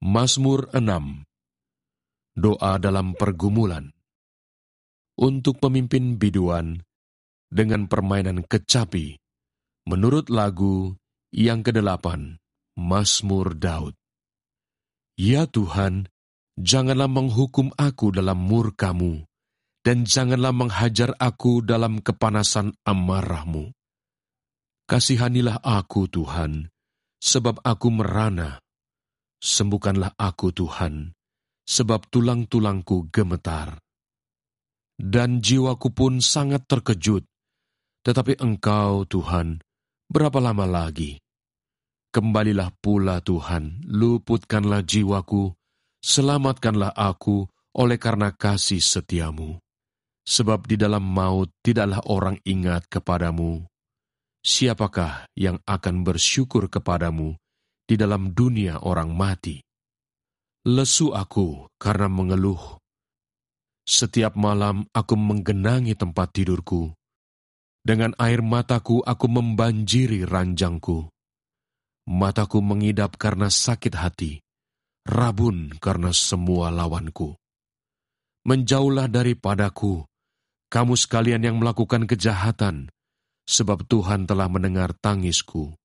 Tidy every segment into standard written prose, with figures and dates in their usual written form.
Mazmur 6. Doa dalam pergumulan. Untuk pemimpin biduan dengan permainan kecapi, menurut lagu yang ke-8, Mazmur Daud. Ya Tuhan, janganlah menghukum aku dalam murka-Mu, dan janganlah menghajar aku dalam kepanasan amarah-Mu. Kasihanilah aku, Tuhan, sebab aku merana. Sembuhkanlah aku, Tuhan, sebab tulang-tulangku gemetar. Dan jiwaku pun sangat terkejut. Tetapi Engkau, Tuhan, berapa lama lagi? Kembalilah pula, Tuhan, luputkanlah jiwaku, selamatkanlah aku oleh karena kasih setia-Mu. Sebab di dalam maut tidaklah orang ingat kepadamu. Siapakah yang akan bersyukur kepadamu di dalam dunia orang mati? Lesu aku karena mengeluh. Setiap malam aku menggenangi tempat tidurku. Dengan air mataku aku membanjiri ranjangku. Mataku mengidap karena sakit hati, rabun karena semua lawanku. Menjauhlah daripadaku, kamu sekalian yang melakukan kejahatan, sebab Tuhan telah mendengar tangisku.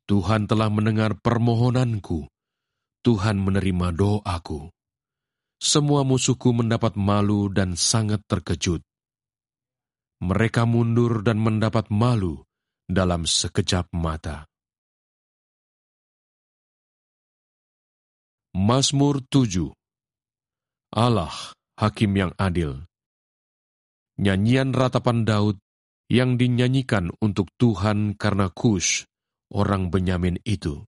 Tuhan telah mendengar permohonanku, Tuhan menerima doaku. Semua musuhku mendapat malu dan sangat terkejut. Mereka mundur dan mendapat malu dalam sekejap mata. Mazmur 7. Allah, Hakim yang adil. Nyanyian ratapan Daud yang dinyanyikan untuk Tuhan karena Kush, orang Benyamin itu.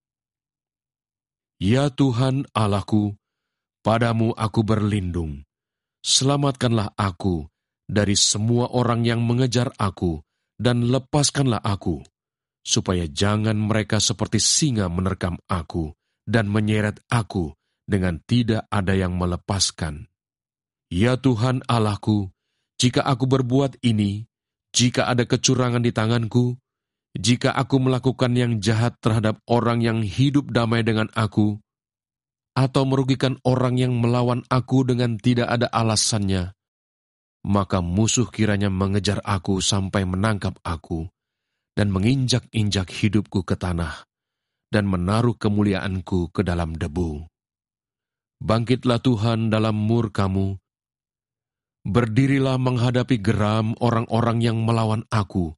Ya Tuhan Allahku, padamu aku berlindung. Selamatkanlah aku dari semua orang yang mengejar aku, dan lepaskanlah aku, supaya jangan mereka seperti singa menerkam aku dan menyeret aku dengan tidak ada yang melepaskan. Ya Tuhan Allahku, jika aku berbuat ini, jika ada kecurangan di tanganku, jika aku melakukan yang jahat terhadap orang yang hidup damai dengan aku, atau merugikan orang yang melawan aku dengan tidak ada alasannya, maka musuh kiranya mengejar aku sampai menangkap aku, dan menginjak-injak hidupku ke tanah, dan menaruh kemuliaanku ke dalam debu. Bangkitlah Tuhan dalam murka-Mu, berdirilah menghadapi geram orang-orang yang melawan aku.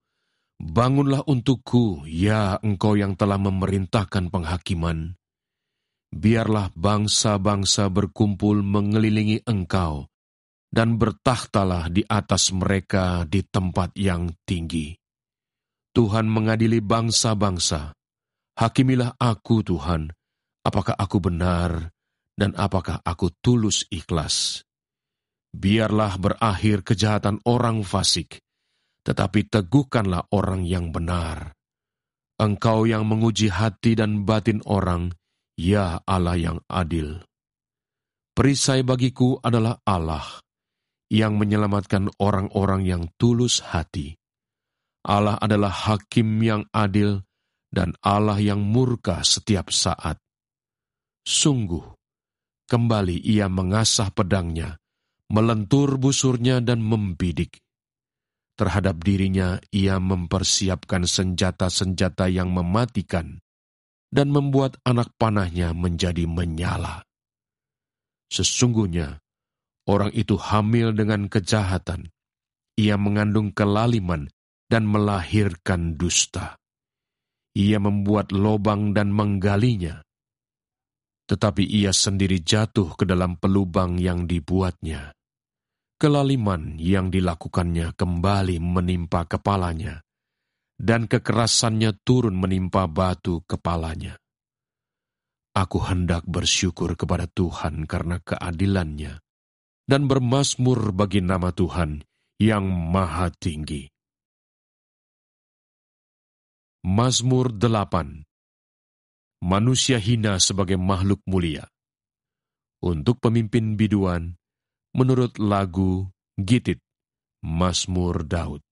Bangunlah untukku, ya Engkau yang telah memerintahkan penghakiman. Biarlah bangsa-bangsa berkumpul mengelilingi Engkau, dan bertakhtalah di atas mereka di tempat yang tinggi. Tuhan mengadili bangsa-bangsa. Hakimilah aku, Tuhan, apakah aku benar, dan apakah aku tulus ikhlas. Biarlah berakhir kejahatan orang fasik, tetapi teguhkanlah orang yang benar. Engkau yang menguji hati dan batin orang, ya Allah yang adil. Perisai bagiku adalah Allah, yang menyelamatkan orang-orang yang tulus hati. Allah adalah Hakim yang adil, dan Allah yang murka setiap saat. Sungguh, kembali ia mengasah pedangnya, melentur busurnya dan membidik. Terhadap dirinya ia mempersiapkan senjata-senjata yang mematikan, dan membuat anak panahnya menjadi menyala. Sesungguhnya, orang itu hamil dengan kejahatan. Ia mengandung kelaliman dan melahirkan dusta. Ia membuat lobang dan menggalinya, tetapi ia sendiri jatuh ke dalam pelubang yang dibuatnya. Kelaliman yang dilakukannya kembali menimpa kepalanya, dan kekerasannya turun menimpa batu kepalanya. Aku hendak bersyukur kepada Tuhan karena keadilannya, dan bermazmur bagi nama Tuhan yang maha tinggi. Mazmur 8. Manusia hina sebagai makhluk mulia. Untuk pemimpin biduan, menurut lagu Gitit, Mazmur Daud.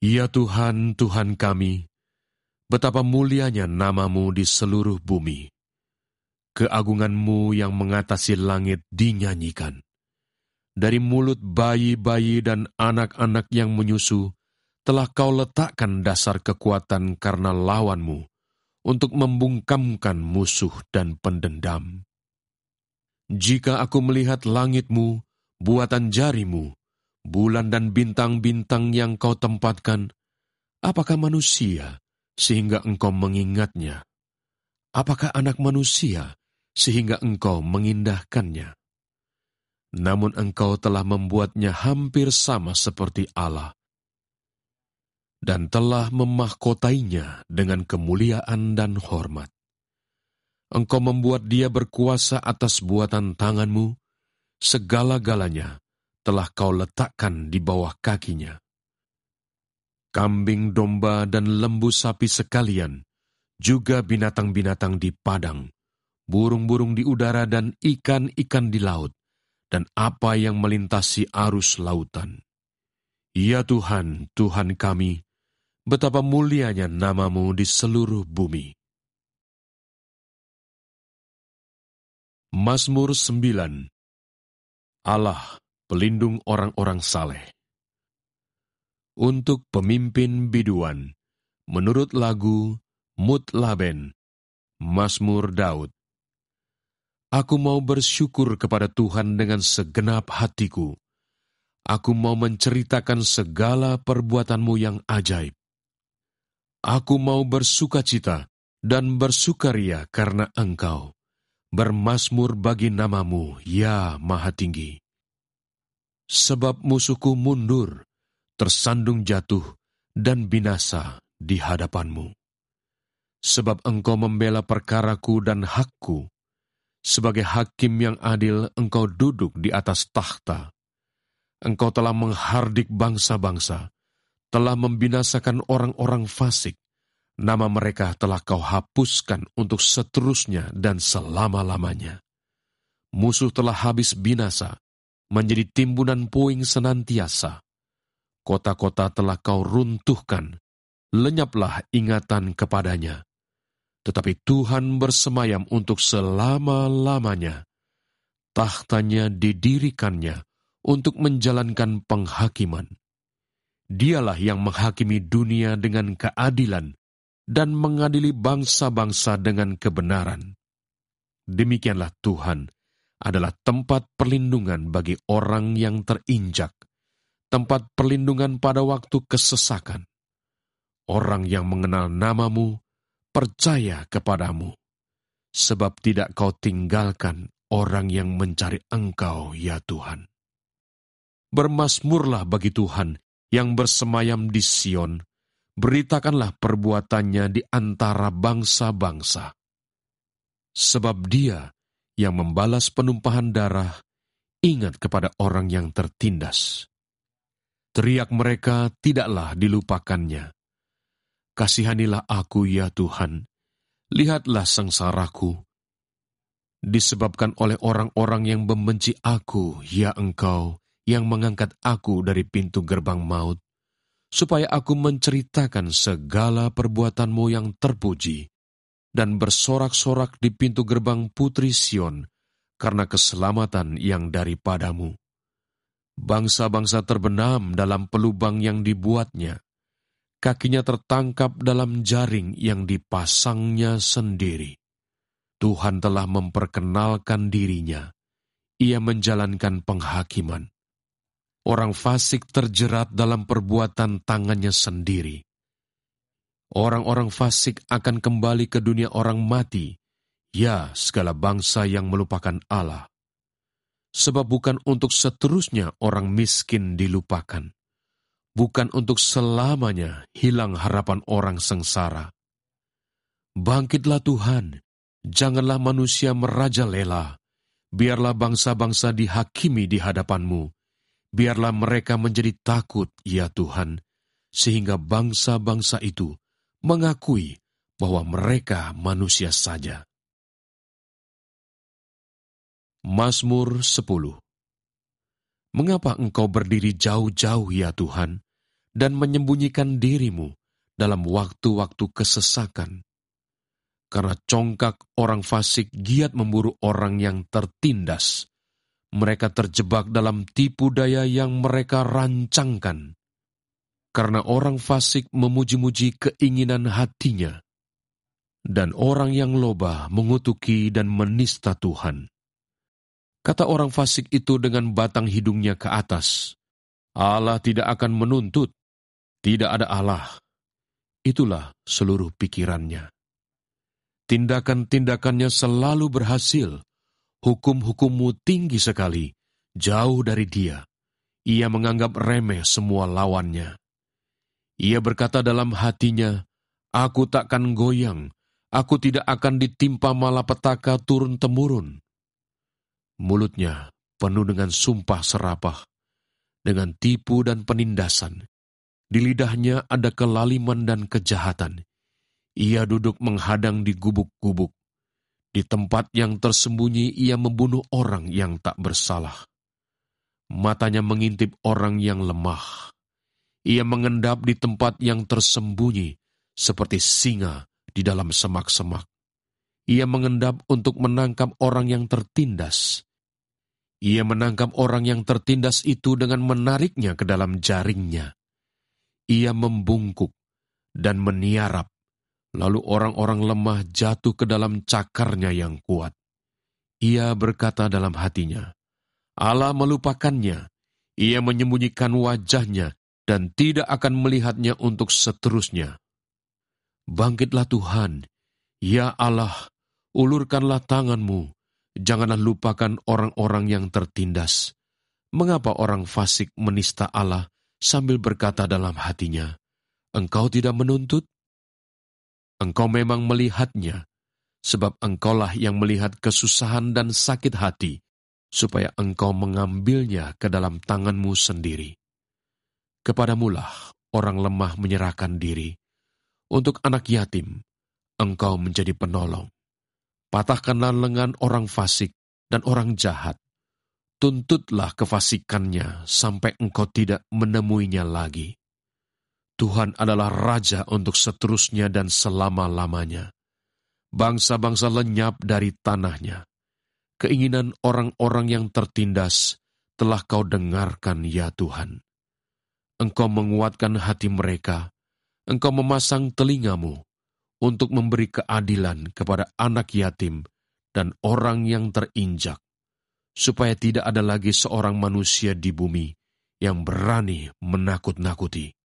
Ya Tuhan, Tuhan kami, betapa mulianya nama-Mu di seluruh bumi. Keagungan-Mu yang mengatasi langit dinyanyikan. Dari mulut bayi-bayi dan anak-anak yang menyusu, telah Kau letakkan dasar kekuatan karena lawan-Mu, untuk membungkamkan musuh dan pendendam. Jika aku melihat langit-Mu, buatan jari-Mu, bulan dan bintang-bintang yang Kau tempatkan, apakah manusia sehingga Engkau mengingatnya? Apakah anak manusia sehingga Engkau mengindahkannya? Namun Engkau telah membuatnya hampir sama seperti Allah, dan telah memahkotainya dengan kemuliaan dan hormat. Engkau membuat dia berkuasa atas buatan tangan-Mu, segala-galanya telah Kau letakkan di bawah kakinya. Kambing, domba, dan lembu sapi sekalian, juga binatang-binatang di padang, burung-burung di udara dan ikan-ikan di laut, dan apa yang melintasi arus lautan. Ya Tuhan, Tuhan kami, betapa mulianya nama-Mu di seluruh bumi. Mazmur 9. Allah, pelindung orang-orang saleh. Untuk pemimpin biduan, menurut lagu Mutlaben, Mazmur Daud. Aku mau bersyukur kepada Tuhan dengan segenap hatiku. Aku mau menceritakan segala perbuatan-Mu yang ajaib. Aku mau bersukacita dan bersukaria karena Engkau. Bermazmur bagi nama-Mu, ya Maha Tinggi. Sebab musuhku mundur, tersandung jatuh, dan binasa di hadapan-Mu. Sebab Engkau membela perkaraku dan hakku. Sebagai hakim yang adil, Engkau duduk di atas takhta. Engkau telah menghardik bangsa-bangsa, telah membinasakan orang-orang fasik. Nama mereka telah Kau hapuskan untuk seterusnya dan selama-lamanya. Musuh telah habis binasa, menjadi timbunan puing senantiasa. Kota-kota telah Kau runtuhkan, lenyaplah ingatan kepadanya. Tetapi Tuhan bersemayam untuk selama-lamanya. Tahtanya didirikannya untuk menjalankan penghakiman. Dialah yang menghakimi dunia dengan keadilan dan mengadili bangsa-bangsa dengan kebenaran. Demikianlah Tuhan adalah tempat perlindungan bagi orang yang terinjak, tempat perlindungan pada waktu kesesakan. Orang yang mengenal nama-Mu percaya kepadamu, sebab tidak Kau tinggalkan orang yang mencari Engkau, ya Tuhan. Bermazmurlah bagi Tuhan yang bersemayam di Sion, beritakanlah perbuatannya di antara bangsa-bangsa. Sebab Dia yang membalas penumpahan darah, ingat kepada orang yang tertindas. Teriak mereka tidaklah dilupakannya. Kasihanilah aku, ya Tuhan, lihatlah sengsaraku. Disebabkan oleh orang-orang yang membenci aku, ya Engkau, yang mengangkat aku dari pintu gerbang maut, supaya aku menceritakan segala perbuatan-Mu yang terpuji, dan bersorak-sorak di pintu gerbang Putri Sion, karena keselamatan yang daripada-Mu. Bangsa-bangsa terbenam dalam pelubang yang dibuatnya, kakinya tertangkap dalam jaring yang dipasangnya sendiri. Tuhan telah memperkenalkan dirinya, Ia menjalankan penghakiman. Orang fasik terjerat dalam perbuatan tangannya sendiri. Orang-orang fasik akan kembali ke dunia orang mati, ya segala bangsa yang melupakan Allah. Sebab bukan untuk seterusnya orang miskin dilupakan. Bukan untuk selamanya hilang harapan orang sengsara. Bangkitlah Tuhan, janganlah manusia merajalela. Biarlah bangsa-bangsa dihakimi di hadapan-Mu. Biarlah mereka menjadi takut, ya Tuhan, sehingga bangsa-bangsa itu mengakui bahwa mereka manusia saja. Mazmur 10. Mengapa Engkau berdiri jauh-jauh, ya Tuhan, dan menyembunyikan diri-Mu dalam waktu-waktu kesesakan? karena congkak orang fasik giat memburu orang yang tertindas. Mereka terjebak dalam tipu daya yang mereka rancangkan. Karena orang fasik memuji-muji keinginan hatinya, dan orang yang loba mengutuki dan menista Tuhan. Kata orang fasik itu dengan batang hidungnya ke atas, Allah tidak akan menuntut, tidak ada Allah. Itulah seluruh pikirannya. Tindakan-tindakannya selalu berhasil. Hukum-hukummu tinggi sekali, jauh dari dia. Ia menganggap remeh semua lawannya. Ia berkata dalam hatinya, aku takkan goyang, aku tidak akan ditimpa malapetaka turun-temurun. Mulutnya penuh dengan sumpah serapah, dengan tipu dan penindasan. Di lidahnya ada kelaliman dan kejahatan. Ia duduk menghadang di gubuk-gubuk. Di tempat yang tersembunyi ia membunuh orang yang tak bersalah. Matanya mengintip orang yang lemah. Ia mengendap di tempat yang tersembunyi, seperti singa di dalam semak-semak. Ia mengendap untuk menangkap orang yang tertindas. Ia menangkap orang yang tertindas itu dengan menariknya ke dalam jaringnya. Ia membungkuk dan meniarap. Lalu orang-orang lemah jatuh ke dalam cakarnya yang kuat. Ia berkata dalam hatinya, Allah melupakannya. Ia menyembunyikan wajahnya dan tidak akan melihatnya untuk seterusnya. Bangkitlah Tuhan, ya Allah, ulurkanlah tanganmu. Janganlah lupakan orang-orang yang tertindas. Mengapa orang fasik menista Allah sambil berkata dalam hatinya, Engkau tidak menuntut? Engkau memang melihatnya, sebab engkaulah yang melihat kesusahan dan sakit hati, supaya engkau mengambilnya ke dalam tanganmu sendiri. Kepadamulah orang lemah menyerahkan diri. Untuk anak yatim, engkau menjadi penolong. Patahkanlah lengan orang fasik dan orang jahat. Tuntutlah kefasikannya sampai engkau tidak menemuinya lagi. Tuhan adalah Raja untuk seterusnya dan selama-lamanya. Bangsa-bangsa lenyap dari tanahnya. Keinginan orang-orang yang tertindas telah kau dengarkan, ya Tuhan. Engkau menguatkan hati mereka. Engkau memasang telingamu untuk memberi keadilan kepada anak yatim dan orang yang terinjak, supaya tidak ada lagi seorang manusia di bumi yang berani menakut-nakuti.